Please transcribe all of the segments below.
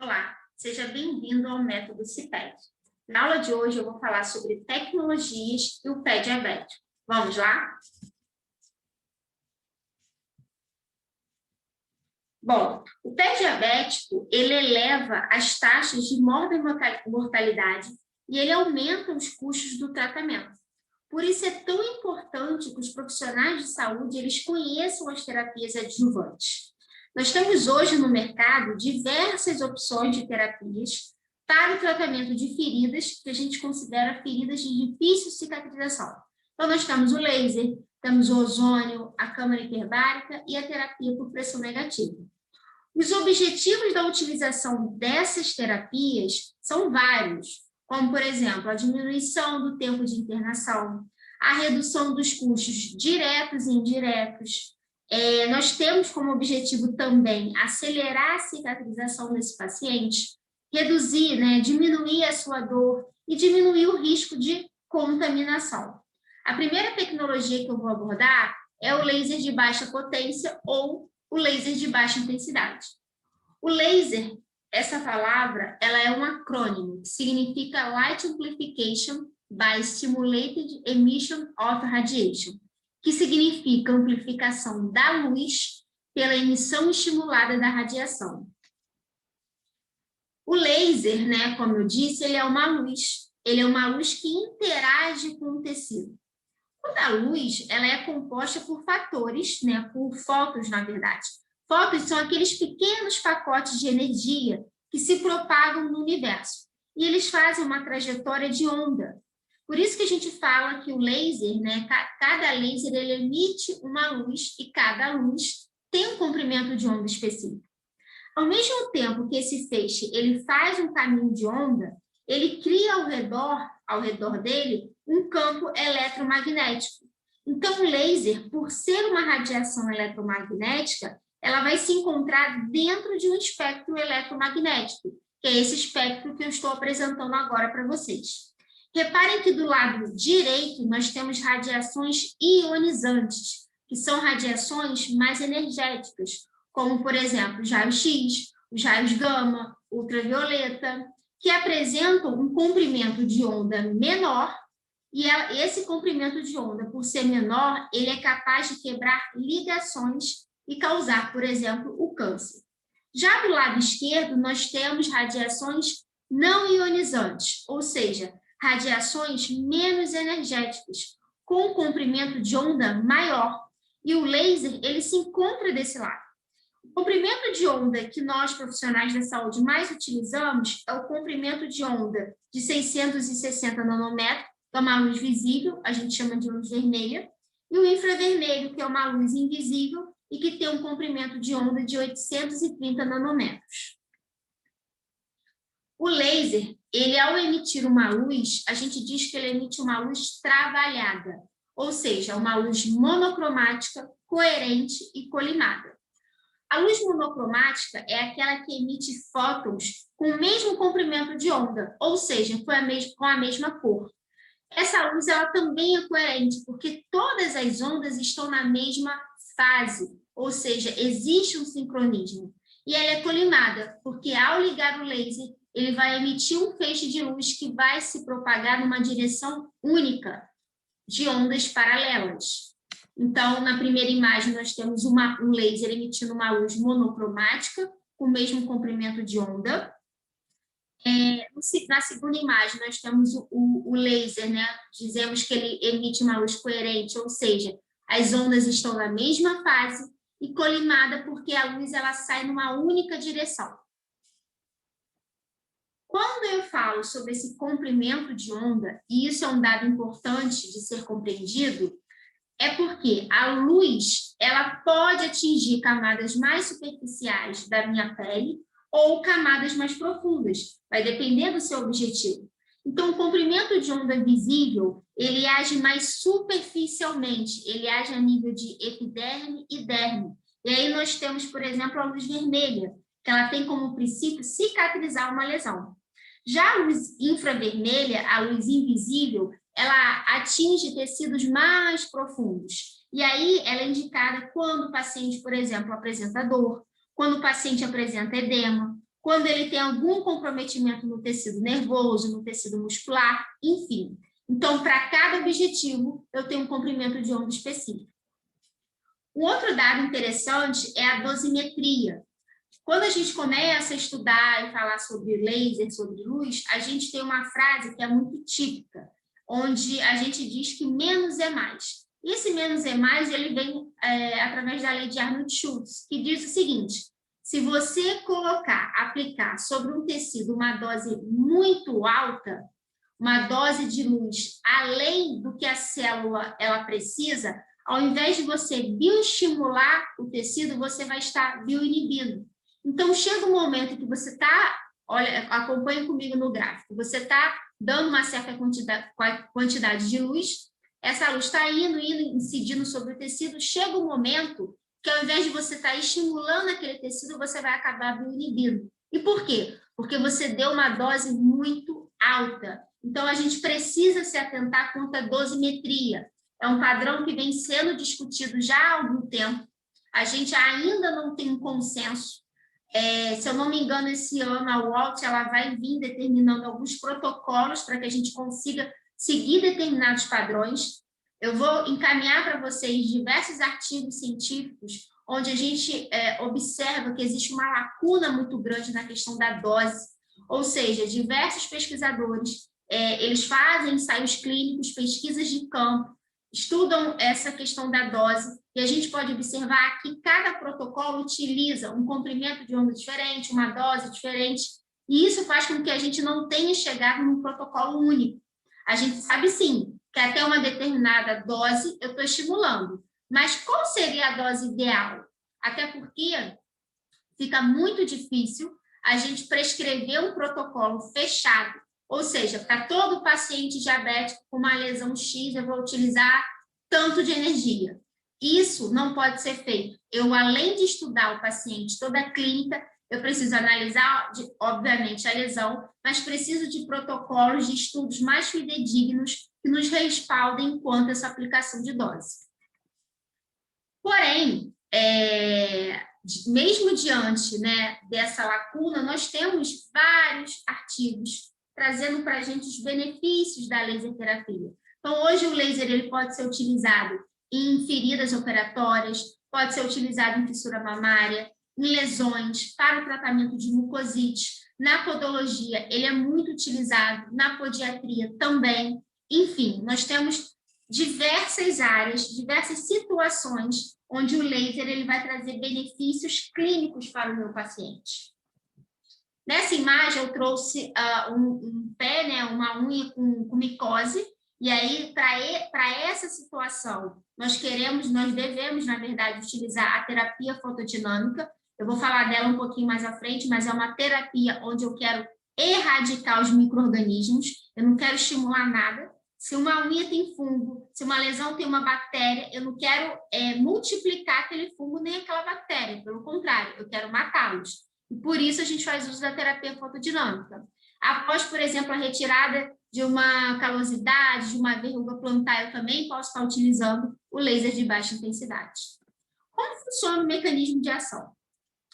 Olá, seja bem-vindo ao Método CIPED. Na aula de hoje eu vou falar sobre tecnologias e o pé diabético. Vamos lá? Bom, o pé diabético, ele eleva as taxas de mortalidade e ele aumenta os custos do tratamento. Por isso é tão importante que os profissionais de saúde eles conheçam as terapias adjuvantes. Nós temos hoje no mercado diversas opções de terapias para o tratamento de feridas que a gente considera feridas de difícil cicatrização. Então, nós temos o laser, temos o ozônio, a câmara hiperbárica e a terapia por pressão negativa. Os objetivos da utilização dessas terapias são vários, como, por exemplo, a diminuição do tempo de internação, a redução dos custos diretos e indiretos. Nós temos como objetivo também acelerar a cicatrização desse paciente, reduzir, diminuir a sua dor e diminuir o risco de contaminação. A primeira tecnologia que eu vou abordar é o laser de baixa potência ou o laser de baixa intensidade. O laser, essa palavra, ela é um acrônimo que significa Light Amplification by Stimulated Emission of Radiation, que significa amplificação da luz pela emissão estimulada da radiação. O laser, como eu disse, ele é uma luz que interage com o tecido. Quando a luz, ela é composta por fatores, por fótons, na verdade. Fótons são aqueles pequenos pacotes de energia que se propagam no universo. E eles fazem uma trajetória de onda. Por isso que a gente fala que o laser, cada laser ele emite uma luz e cada luz tem um comprimento de onda específico. Ao mesmo tempo que esse feixe ele faz um caminho de onda, ele cria ao redor dele, um campo eletromagnético. Então, o laser, por ser uma radiação eletromagnética, ela vai se encontrar dentro de um espectro eletromagnético, que é esse espectro que eu estou apresentando agora para vocês. Reparem que do lado direito nós temos radiações ionizantes, que são radiações mais energéticas, como, por exemplo, os raios-x, os raios gama, ultravioleta, que apresentam um comprimento de onda menor, e esse comprimento de onda, por ser menor, ele é capaz de quebrar ligações e causar, por exemplo, o câncer. Já do lado esquerdo, nós temos radiações não ionizantes, ou seja, radiações menos energéticas, com um comprimento de onda maior. E o laser, ele se encontra desse lado. O comprimento de onda que nós, profissionais da saúde, mais utilizamos é o comprimento de onda de 660 nanômetros, que é uma luz visível, a gente chama de luz vermelha, e o infravermelho, que é uma luz invisível e que tem um comprimento de onda de 830 nanômetros. O laser, ele ao emitir uma luz, a gente diz que ele emite uma luz trabalhada, ou seja, uma luz monocromática, coerente e colimada. A luz monocromática é aquela que emite fótons com o mesmo comprimento de onda, ou seja, com a mesma cor. Essa luz ela também é coerente, porque todas as ondas estão na mesma fase, ou seja, existe um sincronismo. E ela é colimada, porque ao ligar o laser, ele vai emitir um feixe de luz que vai se propagar numa direção única, de ondas paralelas. Então, na primeira imagem, nós temos um laser emitindo uma luz monocromática, com o mesmo comprimento de onda. Na segunda imagem, nós temos o laser, dizemos que ele emite uma luz coerente, ou seja, as ondas estão na mesma fase e colimada porque a luz ela sai numa única direção. Quando eu falo sobre esse comprimento de onda, e isso é um dado importante de ser compreendido, é porque a luz ela pode atingir camadas mais superficiais da minha pele ou camadas mais profundas, vai depender do seu objetivo. Então, o comprimento de onda visível, ele age mais superficialmente, ele age a nível de epiderme e derme. E aí nós temos, por exemplo, a luz vermelha, que ela tem como princípio cicatrizar uma lesão. Já a luz infravermelha, a luz invisível, ela atinge tecidos mais profundos. E aí ela é indicada quando o paciente, por exemplo, apresenta dor, quando o paciente apresenta edema, quando ele tem algum comprometimento no tecido nervoso, no tecido muscular, enfim. Então, para cada objetivo, eu tenho um comprimento de onda específico. Um outro dado interessante é a dosimetria. Quando a gente começa a estudar e falar sobre laser, sobre luz, a gente tem uma frase que é muito típica, onde a gente diz que menos é mais. E esse menos é mais, ele vem através da lei de Arnold-Schultz, que diz o seguinte: se você aplicar sobre um tecido uma dose muito alta, uma dose de luz além do que a célula ela precisa, ao invés de você bioestimular o tecido, você vai estar bioinibindo. Então, chega um momento que você está, olha, acompanha comigo no gráfico, você está dando uma certa quantidade de luz, essa luz está indo, incidindo sobre o tecido, chega um momento que ao invés de você estar estimulando aquele tecido, você vai acabar bioinibindo. E por quê? Porque você deu uma dose muito alta. Então, a gente precisa se atentar quanto à dosimetria. É um padrão que vem sendo discutido já há algum tempo. A gente ainda não tem um consenso. Se eu não me engano, esse ano a UOLT ela vai vir determinando alguns protocolos para que a gente consiga seguir determinados padrões. Eu vou encaminhar para vocês diversos artigos científicos onde a gente observa que existe uma lacuna muito grande na questão da dose, ou seja, diversos pesquisadores, eles fazem ensaios clínicos, pesquisas de campo, estudam essa questão da dose, e a gente pode observar que cada protocolo utiliza um comprimento de onda diferente, uma dose diferente, e isso faz com que a gente não tenha chegado num protocolo único. A gente sabe, sim, que até uma determinada dose eu estou estimulando, mas qual seria a dose ideal? Até porque fica muito difícil a gente prescrever um protocolo fechado, ou seja, para todo paciente diabético com uma lesão X, eu vou utilizar tanto de energia. Isso não pode ser feito. Eu, além de estudar o paciente, toda a clínica, eu preciso analisar, obviamente, a lesão, mas preciso de protocolos de estudos mais fidedignos que nos respaldem quanto a essa aplicação de dose. Porém, mesmo diante, né, dessa lacuna, nós temos vários artigos trazendo para a gente os benefícios da laser terapia. Então, hoje o laser ele pode ser utilizado em feridas operatórias, pode ser utilizado em fissura mamária, em lesões, para o tratamento de mucosite. Na podologia, ele é muito utilizado, na podiatria também. Enfim, nós temos diversas áreas, diversas situações onde o laser ele vai trazer benefícios clínicos para o meu paciente. Nessa imagem, eu trouxe um pé, né, uma unha com micose, e aí, para essa situação, nós devemos, na verdade, utilizar a terapia fotodinâmica. Eu vou falar dela um pouquinho mais à frente, mas é uma terapia onde eu quero erradicar os micro-organismos, eu não quero estimular nada. Se uma unha tem fungo, se uma lesão tem uma bactéria, eu não quero multiplicar aquele fungo nem aquela bactéria, pelo contrário, eu quero matá-los. E por isso a gente faz uso da terapia fotodinâmica. Após, por exemplo, a retirada de uma calosidade, de uma verruga plantar, eu também posso estar utilizando o laser de baixa intensidade. Como funciona o mecanismo de ação?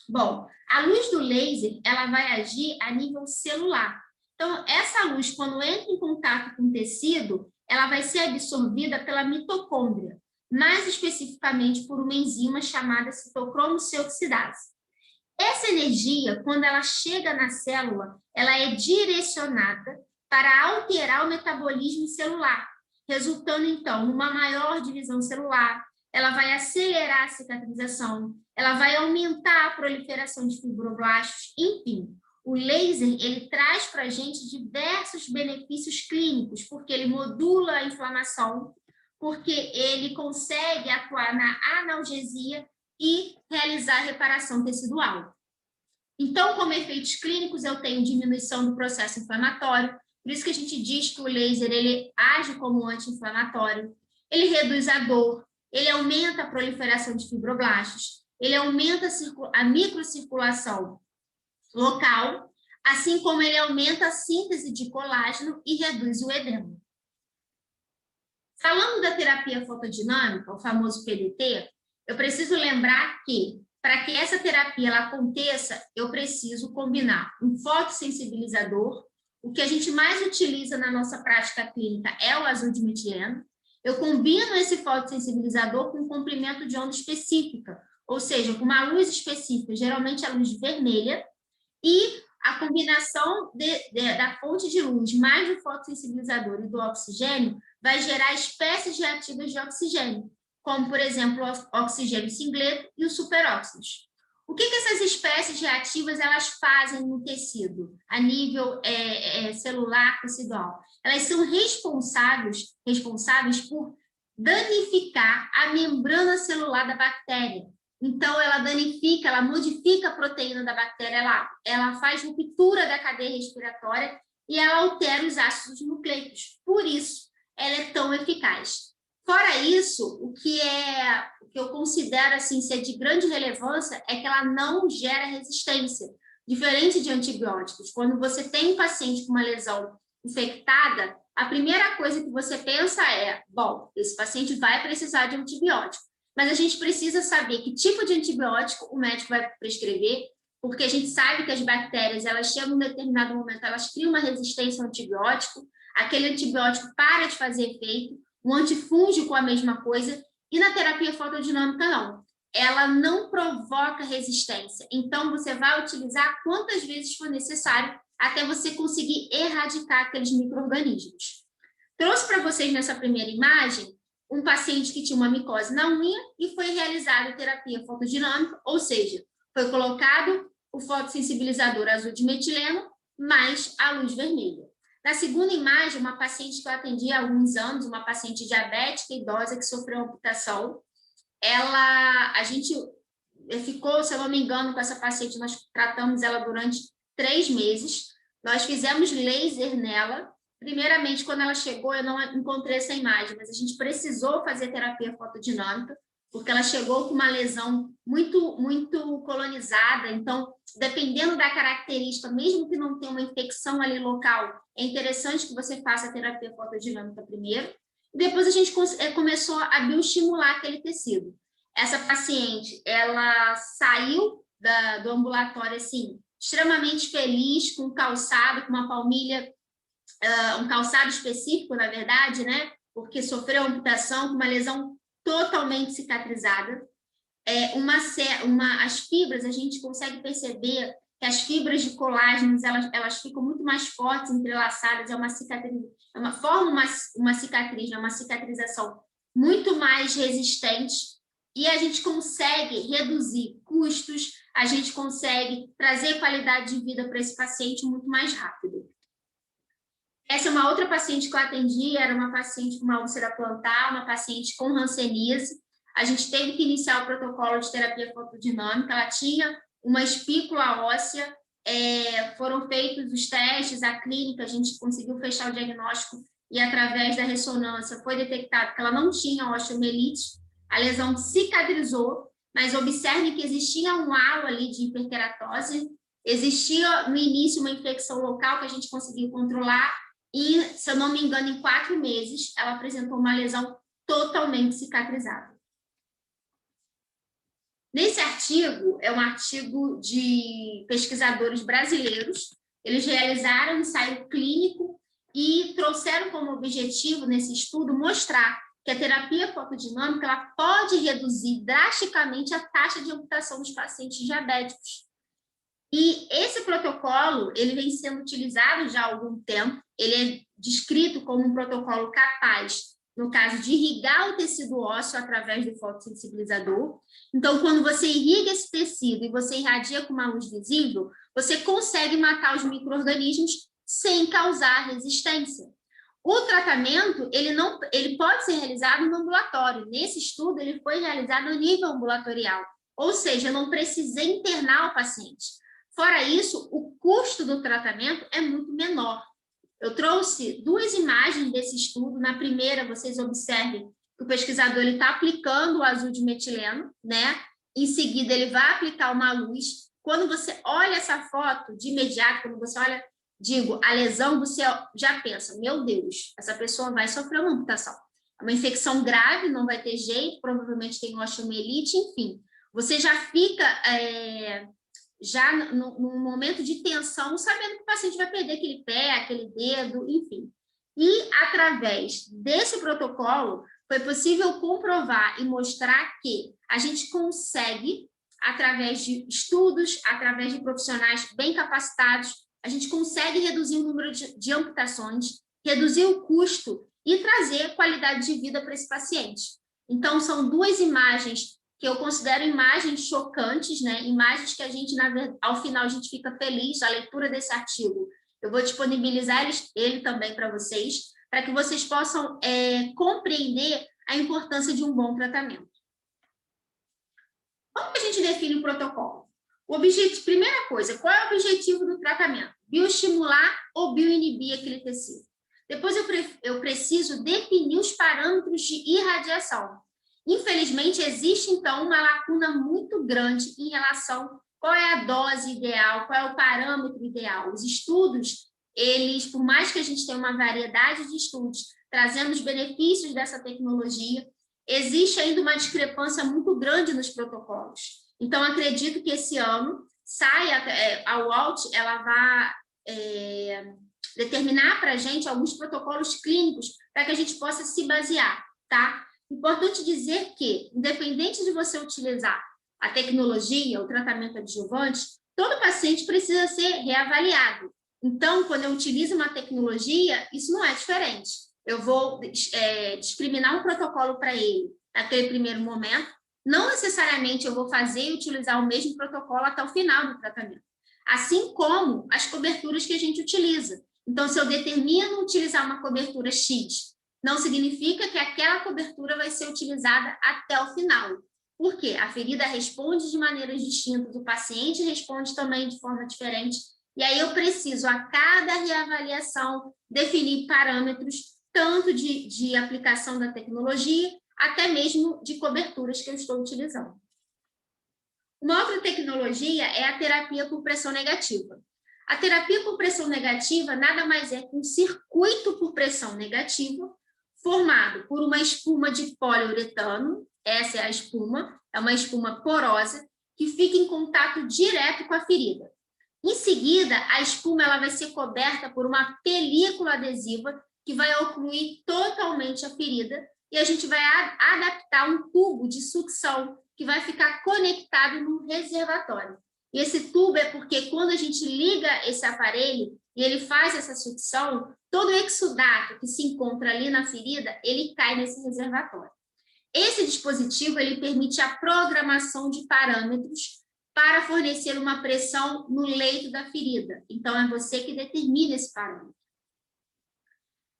Bom, a luz do laser, ela vai agir a nível celular. Então, essa luz, quando entra em contato com o tecido, ela vai ser absorvida pela mitocôndria, mais especificamente por uma enzima chamada citocromo C oxidase. Essa energia, quando ela chega na célula, ela é direcionada para alterar o metabolismo celular, resultando, então, numa maior divisão celular, ela vai acelerar a cicatrização, ela vai aumentar a proliferação de fibroblastos, enfim. O laser, ele traz para a gente diversos benefícios clínicos, porque ele modula a inflamação, porque ele consegue atuar na analgesia e realizar a reparação tecidual. Então, como efeitos clínicos, eu tenho diminuição do processo inflamatório, por isso que a gente diz que o laser ele age como anti-inflamatório, ele reduz a dor, ele aumenta a proliferação de fibroblastos, ele aumenta a microcirculação local, assim como ele aumenta a síntese de colágeno e reduz o edema. Falando da terapia fotodinâmica, o famoso PDT, eu preciso lembrar que para que essa terapia ela aconteça, eu preciso combinar um fotossensibilizador. O que a gente mais utiliza na nossa prática clínica é o azul de metileno. Eu combino esse fotossensibilizador com um comprimento de onda específica, ou seja, com uma luz específica, geralmente a luz vermelha, e a combinação da fonte de luz mais do fotossensibilizador e do oxigênio vai gerar espécies reativas de oxigênio, como, por exemplo, o oxigênio singleto e os superóxidos. O que essas espécies reativas elas fazem no tecido, a nível celular, tecidual? Elas são responsáveis por danificar a membrana celular da bactéria. Então, ela danifica, ela modifica a proteína da bactéria, ela faz ruptura da cadeia respiratória e ela altera os ácidos nucleicos. Por isso, ela é tão eficaz. Fora isso, o que eu considero assim, ser de grande relevância é que ela não gera resistência, diferente de antibióticos. Quando você tem um paciente com uma lesão infectada, a primeira coisa que você pensa é, bom, esse paciente vai precisar de antibiótico. Mas a gente precisa saber que tipo de antibiótico o médico vai prescrever, porque a gente sabe que as bactérias, elas chegam em um determinado momento, elas criam uma resistência ao antibiótico, aquele antibiótico para de fazer efeito, um antifúngico a mesma coisa, e na terapia fotodinâmica não. Ela não provoca resistência, então você vai utilizar quantas vezes for necessário até você conseguir erradicar aqueles micro-organismos. Trouxe para vocês nessa primeira imagem um paciente que tinha uma micose na unha e foi realizada a terapia fotodinâmica, ou seja, foi colocado o fotossensibilizador azul de metileno mais a luz vermelha. Na segunda imagem, uma paciente que eu atendi há alguns anos, uma paciente diabética idosa que sofreu amputação, a gente ficou, se eu não me engano, com essa paciente, nós tratamos ela durante 3 meses, nós fizemos laser nela. Primeiramente, quando ela chegou, eu não encontrei essa imagem, mas a gente precisou fazer terapia fotodinâmica, porque ela chegou com uma lesão muito, muito colonizada. Então, dependendo da característica, mesmo que não tenha uma infecção ali local, é interessante que você faça a terapia fotodinâmica primeiro. E depois a gente começou a bioestimular aquele tecido. Essa paciente, ela saiu do ambulatório, assim, extremamente feliz, com calçado, com uma palmilha, um calçado específico, na verdade, né? Porque sofreu amputação, com uma lesão totalmente cicatrizada. As fibras, a gente consegue perceber que as fibras de colágeno, elas ficam muito mais fortes, entrelaçadas, forma uma cicatriz, uma cicatrização muito mais resistente, e a gente consegue reduzir custos, a gente consegue trazer qualidade de vida para esse paciente muito mais rápido. Essa é uma outra paciente que eu atendi, era uma paciente com uma úlcera plantar, uma paciente com hanseníase. A gente teve que iniciar o protocolo de terapia fotodinâmica, ela tinha uma espícula óssea, foram feitos os testes, a clínica, a gente conseguiu fechar o diagnóstico e através da ressonância foi detectado que ela não tinha osteomielite, a lesão cicatrizou, mas observe que existia um halo ali de hiperkeratose, existia no início uma infecção local que a gente conseguiu controlar, e, se eu não me engano, em 4 meses, ela apresentou uma lesão totalmente cicatrizada. Nesse artigo, é um artigo de pesquisadores brasileiros, eles realizaram um ensaio clínico e trouxeram como objetivo, nesse estudo, mostrar que a terapia fotodinâmica ela pode reduzir drasticamente a taxa de amputação dos pacientes diabéticos. E esse protocolo, ele vem sendo utilizado já há algum tempo, ele é descrito como um protocolo capaz, no caso de irrigar o tecido ósseo através do fotossensibilizador. Então, quando você irriga esse tecido e você irradia com uma luz visível, você consegue matar os micro-organismos sem causar resistência. O tratamento, ele pode ser realizado no ambulatório. Nesse estudo, ele foi realizado no nível ambulatorial, ou seja, eu não precisei internar o paciente. Fora isso, o custo do tratamento é muito menor. Eu trouxe 2 imagens desse estudo. Na primeira, vocês observem que o pesquisador está aplicando o azul de metileno, né? Em seguida, ele vai aplicar uma luz. Quando você olha essa foto, de imediato, quando você olha, a lesão, você já pensa, meu Deus, essa pessoa vai sofrer uma amputação. É uma infecção grave, não vai ter jeito, provavelmente tem osteomielite, enfim. Você já fica já num momento de tensão, sabendo que o paciente vai perder aquele pé, aquele dedo, enfim. E, através desse protocolo, foi possível comprovar e mostrar que a gente consegue, através de estudos, através de profissionais bem capacitados, a gente consegue reduzir o número de amputações, reduzir o custo e trazer qualidade de vida para esse paciente. Então, são duas imagens que eu considero imagens chocantes, né? Imagens que a gente, ao final, a gente fica feliz. A leitura desse artigo, eu vou disponibilizar ele também para vocês, para que vocês possam compreender a importância de um bom tratamento. Como que a gente define o protocolo? Primeira coisa, qual é o objetivo do tratamento? Bioestimular ou bioinibir aquele tecido. Depois eu preciso definir os parâmetros de irradiação. Infelizmente, existe, então, uma lacuna muito grande em relação a qual é a dose ideal, qual é o parâmetro ideal. Os estudos, por mais que a gente tenha uma variedade de estudos trazendo os benefícios dessa tecnologia, existe ainda uma discrepância muito grande nos protocolos. Então, acredito que esse ano a UALT, ela vai determinar para a gente alguns protocolos clínicos para que a gente possa se basear, tá? Importante dizer que, independente de você utilizar a tecnologia, o tratamento adjuvante, todo paciente precisa ser reavaliado. Então, quando eu utilizo uma tecnologia, isso não é diferente. Eu vou discriminar um protocolo para ele naquele primeiro momento. Não necessariamente eu vou fazer e utilizar o mesmo protocolo até o final do tratamento. Assim como as coberturas que a gente utiliza. Então, se eu determino utilizar uma cobertura X, não significa que aquela cobertura vai ser utilizada até o final. Por quê? A ferida responde de maneiras distintas, o paciente responde também de forma diferente, e aí eu preciso, a cada reavaliação, definir parâmetros, tanto de aplicação da tecnologia, até mesmo de coberturas que eu estou utilizando. Uma outra tecnologia é a terapia por pressão negativa. A terapia por pressão negativa nada mais é que um circuito por pressão negativa formado por uma espuma de poliuretano, essa é a espuma, é uma espuma porosa, que fica em contato direto com a ferida. Em seguida, a espuma ela vai ser coberta por uma película adesiva que vai ocluir totalmente a ferida e a gente vai adaptar um tubo de sucção que vai ficar conectado no reservatório. E esse tubo é porque quando a gente liga esse aparelho e ele faz essa sucção, todo o exudato que se encontra ali na ferida, ele cai nesse reservatório. Esse dispositivo, ele permite a programação de parâmetros para fornecer uma pressão no leito da ferida. Então, é você que determina esse parâmetro.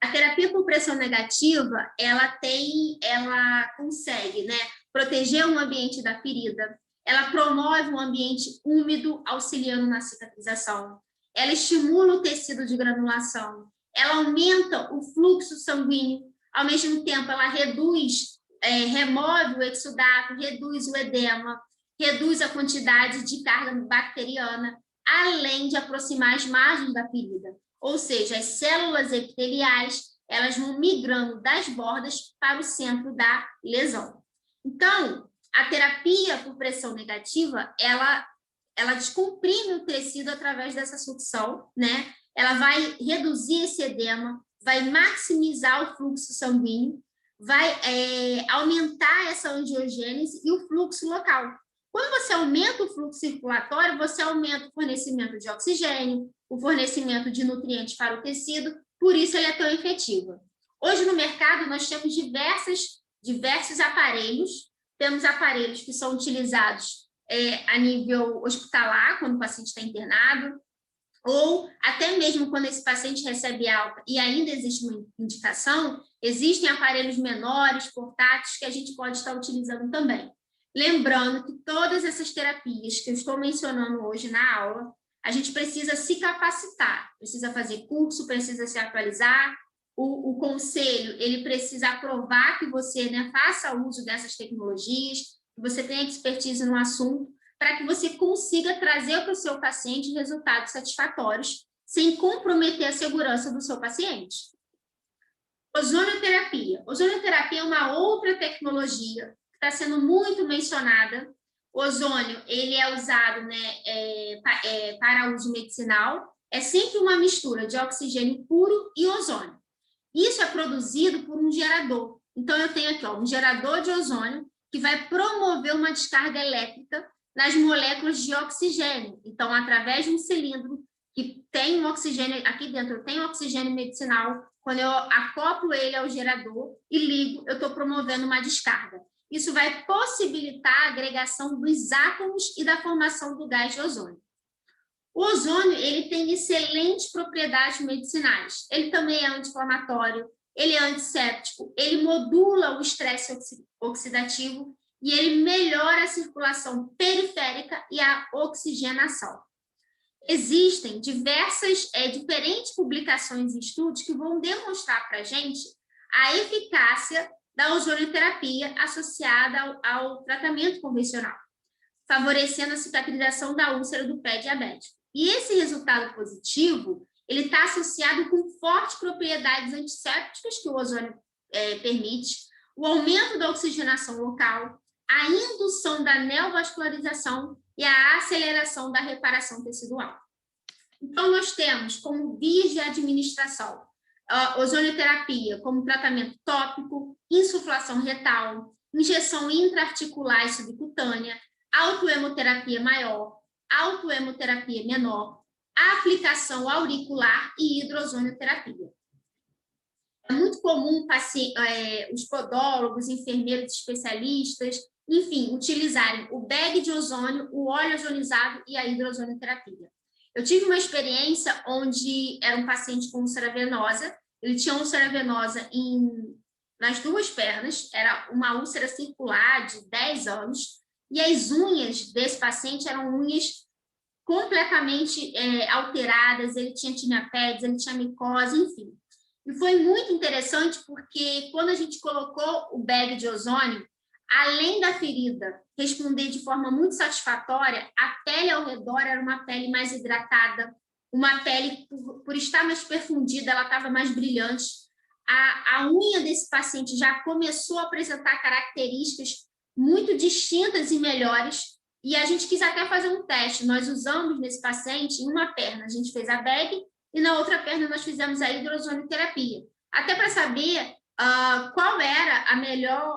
A terapia por pressão negativa, ela consegue, né, proteger o ambiente da ferida, ela promove um ambiente úmido, auxiliando na cicatrização, ela estimula o tecido de granulação, ela aumenta o fluxo sanguíneo, ao mesmo tempo ela remove o exudato, reduz o edema, reduz a quantidade de carga bacteriana, além de aproximar as margens da ferida. Ou seja, as células epiteliais, elas vão migrando das bordas para o centro da lesão. Então, a terapia por pressão negativa, ela descomprime o tecido através dessa sucção, né? Ela vai reduzir esse edema, vai maximizar o fluxo sanguíneo, vai aumentar essa angiogênese e o fluxo local. Quando você aumenta o fluxo circulatório, você aumenta o fornecimento de oxigênio, o fornecimento de nutrientes para o tecido, por isso ela é tão efetiva. Hoje no mercado nós temos diversos aparelhos, temos aparelhos que são utilizados a nível hospitalar, quando o paciente está internado, ou até mesmo quando esse paciente recebe alta e ainda existe uma indicação, existem aparelhos menores, portáteis, que a gente pode estar utilizando também. Lembrando que todas essas terapias que eu estou mencionando hoje na aula, a gente precisa se capacitar, precisa fazer curso, precisa se atualizar, o conselho, ele precisa aprovar que você, né, faça uso dessas tecnologias, que você tenha expertise no assunto, para que você consiga trazer para o seu paciente resultados satisfatórios, sem comprometer a segurança do seu paciente. Ozonioterapia. Ozonioterapia é uma outra tecnologia que está sendo muito mencionada, O ozônio, ele é usado, né, para uso medicinal. É sempre uma mistura de oxigênio puro e ozônio. Isso é produzido por um gerador. Então, eu tenho aqui um gerador de ozônio que vai promover uma descarga elétrica nas moléculas de oxigênio. Então, através de um cilindro que tem um oxigênio, aqui dentro eu tenho oxigênio medicinal, quando eu acoplo ele ao gerador e ligo, eu estou promovendo uma descarga. Isso vai possibilitar a agregação dos átomos e da formação do gás de ozônio. O ozônio, ele tem excelentes propriedades medicinais. Ele também é anti-inflamatório, ele é antisséptico, ele modula o estresse oxidativo e ele melhora a circulação periférica e a oxigenação. Existem diferentes publicações e estudos que vão demonstrar para a gente a eficácia da ozonioterapia associada ao tratamento convencional, favorecendo a cicatrização da úlcera do pé diabético. E esse resultado positivo, ele está associado com fortes propriedades antissépticas que o ozônio permite, o aumento da oxigenação local, a indução da neovascularização e a aceleração da reparação tecidual. Então, nós temos como vias de administração a ozonioterapia como tratamento tópico, insuflação retal, injeção intraarticular e subcutânea, autohemoterapia maior, autohemoterapia menor, aplicação auricular e hidrozonioterapia. É muito comum os podólogos, enfermeiros especialistas, enfim, utilizarem o bag de ozônio, o óleo ozonizado e a hidrozonioterapia. Eu tive uma experiência onde era um paciente com úlcera venosa, ele tinha úlcera venosa nas duas pernas, era uma úlcera circular de 10 anos, e as unhas desse paciente eram unhas completamente alteradas, ele tinha tinea pedis, ele tinha micose, enfim. E foi muito interessante porque quando a gente colocou o bag de ozônio, além da ferida responder de forma muito satisfatória, a pele ao redor era uma pele mais hidratada, uma pele, por estar mais perfundida, ela estava mais brilhante. A unha desse paciente já começou a apresentar características muito distintas e melhores, e a gente quis até fazer um teste. Nós usamos nesse paciente, em uma perna, a gente fez a bag, e na outra perna nós fizemos a hidrozonioterapia, até para saber qual era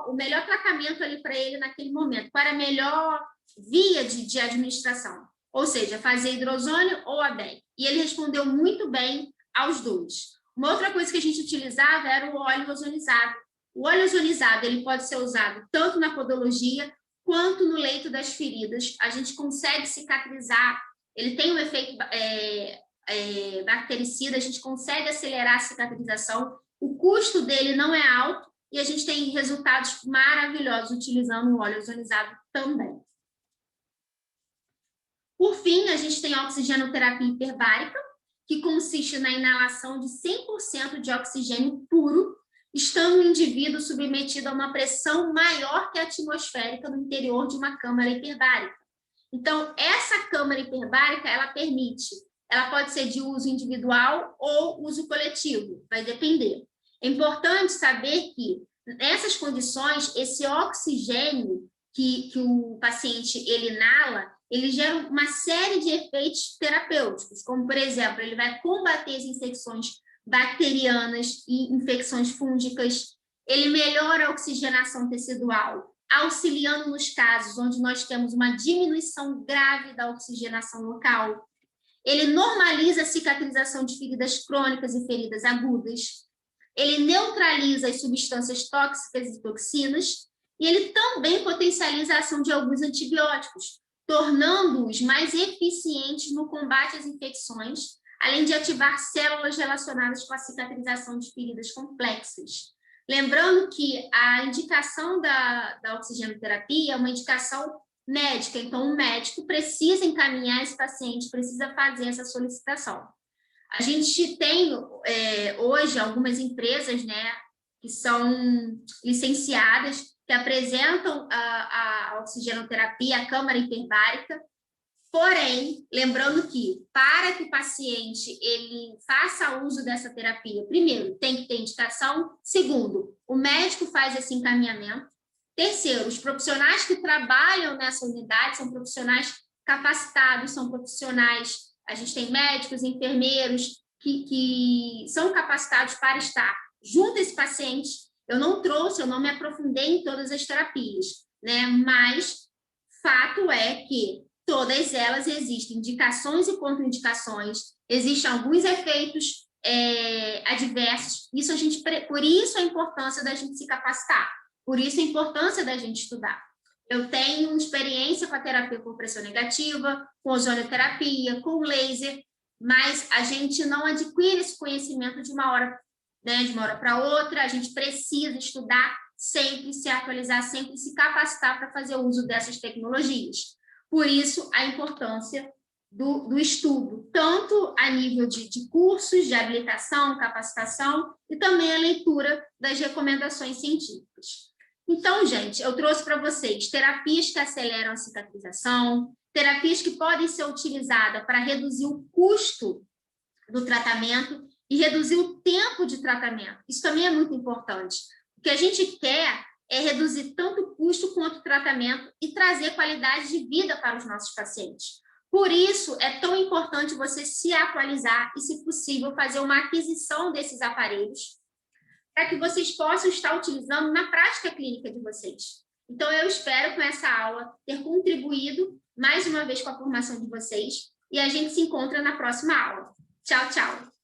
o melhor tratamento ali para ele naquele momento, qual era a melhor via de administração, ou seja, fazer hidrozônio ou a bag. E ele respondeu muito bem aos dois. Uma outra coisa que a gente utilizava era o óleo ozonizado. O óleo ozonizado ele pode ser usado tanto na podologia quanto no leito das feridas. A gente consegue cicatrizar, ele tem um efeito bactericida, a gente consegue acelerar a cicatrização, o custo dele não é alto e a gente tem resultados maravilhosos utilizando o óleo ozonizado também. Por fim, a gente tem a oxigenoterapia hiperbárica, que consiste na inalação de 100% de oxigênio puro, estando o indivíduo submetido a uma pressão maior que a atmosférica no interior de uma câmara hiperbárica. Então, essa câmara hiperbárica, ela pode ser de uso individual ou uso coletivo, vai depender. É importante saber que, nessas condições, esse oxigênio que o paciente ele inala, ele gera uma série de efeitos terapêuticos, como, por exemplo, ele vai combater as infecções bacterianas e infecções fúngicas, ele melhora a oxigenação tecidual, auxiliando nos casos onde nós temos uma diminuição grave da oxigenação local. Ele normaliza a cicatrização de feridas crônicas e feridas agudas. Ele neutraliza as substâncias tóxicas e toxinas. E ele também potencializa a ação de alguns antibióticos, tornando-os mais eficientes no combate às infecções, além de ativar células relacionadas com a cicatrização de feridas complexas. Lembrando que a indicação da oxigenoterapia é uma indicação médica, então o médico precisa encaminhar esse paciente, precisa fazer essa solicitação. A gente tem hoje algumas empresas, né, que são licenciadas, que apresentam a oxigenoterapia, a câmara hiperbárica, porém, lembrando que para que o paciente ele faça uso dessa terapia, primeiro, tem que ter indicação, segundo, o médico faz esse encaminhamento, Terceiro, os profissionais que trabalham nessa unidade são profissionais capacitados, são profissionais, a gente tem médicos, enfermeiros, que são capacitados para estar junto a esse paciente. Eu não me aprofundei em todas as terapias, né? Mas fato é que todas elas existem indicações e contraindicações, existem alguns efeitos adversos. Por isso a importância da gente se capacitar, por isso a importância da gente estudar. Eu tenho experiência com a terapia por pressão negativa, com ozonioterapia, com laser, mas a gente não adquire esse conhecimento de uma hora, né, de uma hora para outra. A gente precisa estudar, sempre se atualizar, sempre se capacitar para fazer uso dessas tecnologias. Por isso, a importância do estudo, tanto a nível de cursos, de habilitação, capacitação, e também a leitura das recomendações científicas. Então, gente, eu trouxe para vocês terapias que aceleram a cicatrização, terapias que podem ser utilizadas para reduzir o custo do tratamento e reduzir o tempo de tratamento. Isso também é muito importante. O que a gente quer é reduzir tanto o custo quanto o tratamento e trazer qualidade de vida para os nossos pacientes. Por isso, é tão importante você se atualizar e, se possível, fazer uma aquisição desses aparelhos para que vocês possam estar utilizando na prática clínica de vocês. Então, eu espero, com essa aula, ter contribuído mais uma vez com a formação de vocês e a gente se encontra na próxima aula. Tchau, tchau!